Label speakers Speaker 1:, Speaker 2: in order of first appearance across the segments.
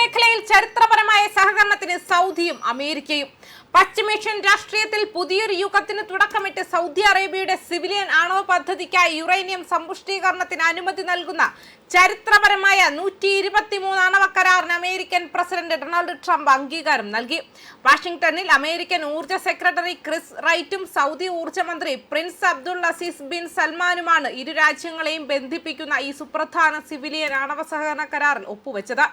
Speaker 1: മേഖലയിൽ ചരിത്രപരമായ സഹകരണത്തിന് സൗദിയും അമേരിക്കയും. പശ്ചിമേഷ്യൻ രാഷ്ട്രീയത്തിൽ പുതിയൊരു യുഗത്തിന് തുടക്കമിട്ട് സൗദി അറേബ്യയുടെ സിവിലിയൻ ആണവ പദ്ധതിക്കായി യുറേനിയം സമ്പുഷ്ടീകരണത്തിന് അനുമതി നൽകുന്ന ചരിത്രപരമായ 123 ആണവ കരാറിന് അമേരിക്കൻ പ്രസിഡന്റ് ഡൊണാൾഡ് ട്രംപ് അംഗീകാരം നൽകി. വാഷിംഗ്ടണിൽ അമേരിക്കൻ ഊർജ്ജ സെക്രട്ടറി ക്രിസ് റൈറ്റും സൗദി ഊർജ്ജ മന്ത്രി പ്രിൻസ് അബ്ദുൽ അസീസ് ബിൻ സൽമാനുമാണ് ഇരു രാജ്യങ്ങളെയും ബന്ധിപ്പിക്കുന്ന ഈ സുപ്രധാന സിവിലിയൻ ആണവ സഹകരണ കരാറിൽ ഒപ്പുവെച്ചത്.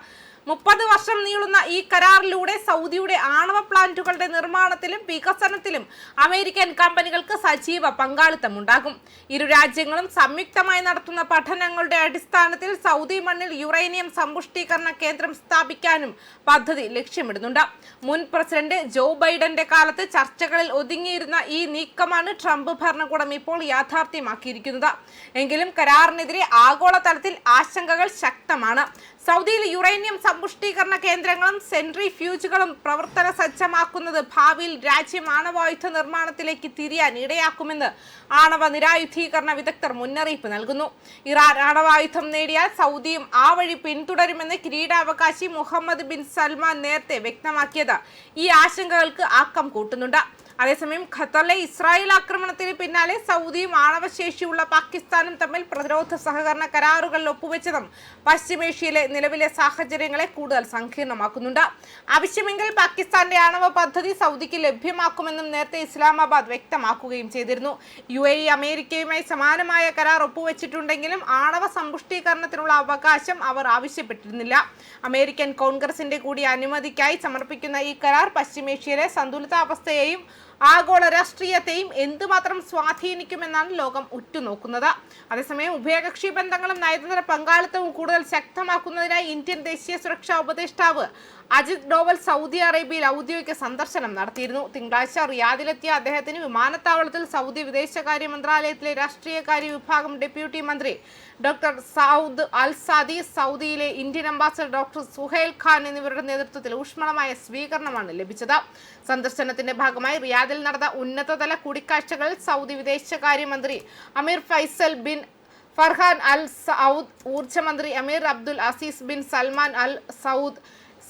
Speaker 1: 30 വർഷം നീളുന്ന ഈ കരാറിലൂടെ സൗദിയുടെ ആണവ പ്ലാന്റുകളുടെ നിർമ്മാണത്തിലും വികസനത്തിലും അമേരിക്കൻ കമ്പനികൾക്ക് സജീവ പങ്കാളിത്തമുണ്ടാകും. ഇരു രാജ്യങ്ങളും സംയുക്തമായി നടത്തുന്ന പഠനങ്ങളുടെ അടിസ്ഥാനത്തിൽ സൗദി മണ്ണിൽ യുറേനിയം സമ്പുഷ്ടീകരണ കേന്ദ്രം സ്ഥാപിക്കാനും പദ്ധതി ലക്ഷ്യമിടുന്നുണ്ട്. മുൻ പ്രസിഡന്റ് ജോ ബൈഡന്റെ കാലത്ത് ചർച്ചകളിൽ ഒതുങ്ങിയിരുന്ന ഈ നീക്കമാണ് ട്രംപ് ഭരണകൂടം ഇപ്പോൾ യാഥാർത്ഥ്യമാക്കിയിരിക്കുന്നത്. എങ്കിലും കരാറിനെതിരെ ആഗോളതലത്തിൽ ആശങ്കകൾ ശക്തമാണ്. സൗദിയിൽ യുറേനിയം സമ്പുഷ്ടീകരണ കേന്ദ്രങ്ങളും സെൻട്രിഫ്യൂജുകളും പ്രവർത്തന സജ്ജമാക്കുന്നത് ഭാവിയിൽ രാജ്യം ആണവായുധ നിർമ്മാണത്തിലേക്ക് തിരിയാൻ ഇടയാക്കുമെന്ന് ആണവ നിരായുധീകരണ വിദഗ്ധർ മുന്നറിയിപ്പ് നൽകുന്നു. ഇറാൻ ആണവായുധം നേടിയാൽ സൗദിയും ആ വഴി പിന്തുടരുമെന്ന് കിരീടാവകാശി മുഹമ്മദ് ബിൻ സൽമാൻ നേരത്തെ വ്യക്തമാക്കിയത് ഈ ആശങ്കകൾക്ക് ആക്കം കൂട്ടുന്നുണ്ട്. അതേസമയം ഖത്തറിലെ ഇസ്രായേൽ ആക്രമണത്തിന് പിന്നാലെ സൗദിയും ആണവശേഷിയുള്ള പാകിസ്ഥാനും തമ്മിൽ പ്രതിരോധ സഹകരണ കരാറുകളിൽ ഒപ്പുവെച്ചതും പശ്ചിമേഷ്യയിലെ നിലവിലെ സാഹചര്യങ്ങളെ കൂടുതൽ സങ്കീർണമാക്കുന്നുണ്ട്. ആവശ്യമെങ്കിൽ പാകിസ്ഥാന്റെ ആണവ പദ്ധതി സൗദിക്ക് ലഭ്യമാക്കുമെന്നും നേരത്തെ ഇസ്ലാമാബാദ് വ്യക്തമാക്കുകയും ചെയ്തിരുന്നു. UAE അമേരിക്കയുമായി സമാനമായ കരാർ ഒപ്പുവെച്ചിട്ടുണ്ടെങ്കിലും ആണവ സമ്പുഷ്ടീകരണത്തിനുള്ള അവകാശം അവർ ആവശ്യപ്പെട്ടിരുന്നില്ല. അമേരിക്കൻ കോൺഗ്രസിന്റെ കൂടി അനുമതിക്കായി സമർപ്പിക്കുന്ന ഈ കരാർ പശ്ചിമേഷ്യയിലെ സന്തുലിതാവസ്ഥയെയും ആഗോള രാഷ്ട്രീയത്തെയും എന്തുമാത്രം സ്വാധീനിക്കുമെന്നാണ് ലോകം ഉറ്റുനോക്കുന്നത്. അതേസമയം ഉഭയകക്ഷി ബന്ധങ്ങളും നയതന്ത്ര പങ്കാളിത്തവും കൂടുതൽ ശക്തമാക്കുന്നതിനായി ഇന്ത്യൻ ദേശീയ സുരക്ഷാ ഉപദേഷ്ടാവ് അജിത് ഡോവൽ സൗദി അറേബ്യയിൽ ഔദ്യോഗിക സന്ദർശനം നടത്തിയിരുന്നു. തിങ്കളാഴ്ച റിയാദിലെത്തിയ അദ്ദേഹത്തിന് വിമാനത്താവളത്തിൽ സൗദി വിദേശകാര്യ മന്ത്രാലയത്തിലെ രാഷ്ട്രീയകാര്യ വിഭാഗം ഡെപ്യൂട്ടി മന്ത്രി ഡോക്ടർ സൗദ് അൽ സാദി, സൗദിയിലെ Indian ambassador doctor Suhail Khan എന്നിവരുടെ നേതൃത്വത്തിൽ ഊഷ്മളമായ സ്വീകരണമാണ് ലഭിച്ചത്. സന്ദർശനത്തിന്റെ ഭാഗമായി റിയാദിൽ നടന്ന ഉന്നതതല കൂടിക്കാഴ്ചകളിൽ സൗദി വിദേശകാര്യമന്ത്രി അമീർ Faisal bin Farhan Al Saud, ഊർജ്ജമന്ത്രി അമീർ Abdul Aziz bin Salman Al Saud,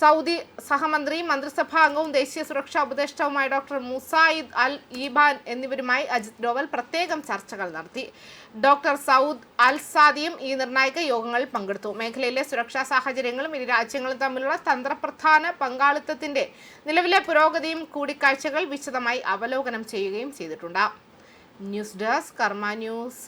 Speaker 1: Saudi സഹമന്ത്രി മന്ത്രിസഭാ അംഗവും ദേശീയ സുരക്ഷാ ഉപദേഷ്ടാവുമായ ഡോക്ടർ മുസായിദ് അൽ ഈബാൻ എന്നിവരുമായി അജിത് ഡോവൽ പ്രത്യേകം ചർച്ചകൾ നടത്തി. ഡോക്ടർ സൗദ് അൽ സാദിയും ഈ നിർണായക യോഗങ്ങളിൽ പങ്കെടുത്തു. മേഖലയിലെ സുരക്ഷാ സാഹചര്യങ്ങളും ഇരു രാജ്യങ്ങളും തമ്മിലുള്ള തന്ത്രപ്രധാന പങ്കാളിത്തത്തിന്റെ നിലവിലെ പുരോഗതിയും കൂടിക്കാഴ്ചകൾ വിശദമായി അവലോകനം ചെയ്യുകയും ചെയ്തിട്ടുണ്ട്. ന്യൂസ് ഡെസ്ക് കർമ്മ ന്യൂസ്.